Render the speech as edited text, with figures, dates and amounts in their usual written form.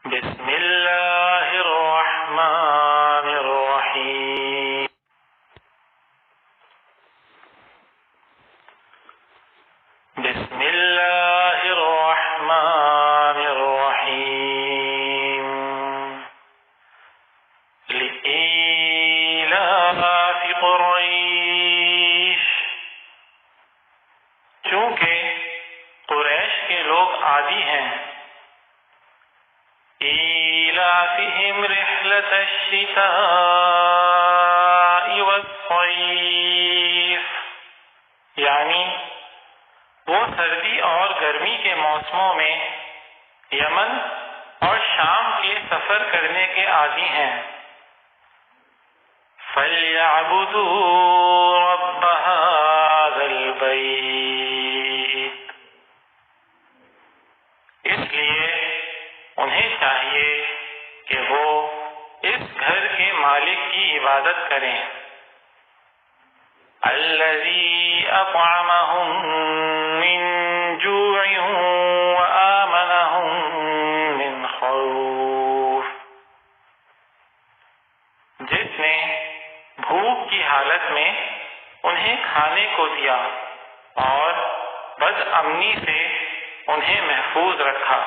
بسم اللہ الرحمن الرحیم بسم اللہ الرحمن الرحیم لإیلاف قریش، چونکہ قریش کے لوگ عادی ہیں، إيلافهم رحلة الشتاء والصيف، یعنی وہ سردی اور گرمی کے موسموں میں یمن اور شام کے سفر کرنے کے عادی ہیں۔ فَلْيَعْبُدُوا رَبَّ هَذَا الْبَيْتِ، اس لیے انہیں چاہیے کہ وہ اس گھر کے مالک کی عبادت کریں۔ الذی اطعمہم من جوع وآمنہم من خوف، جس نے بھوک کی حالت میں انہیں کھانے کو دیا اور بد امنی سے انہیں محفوظ رکھا۔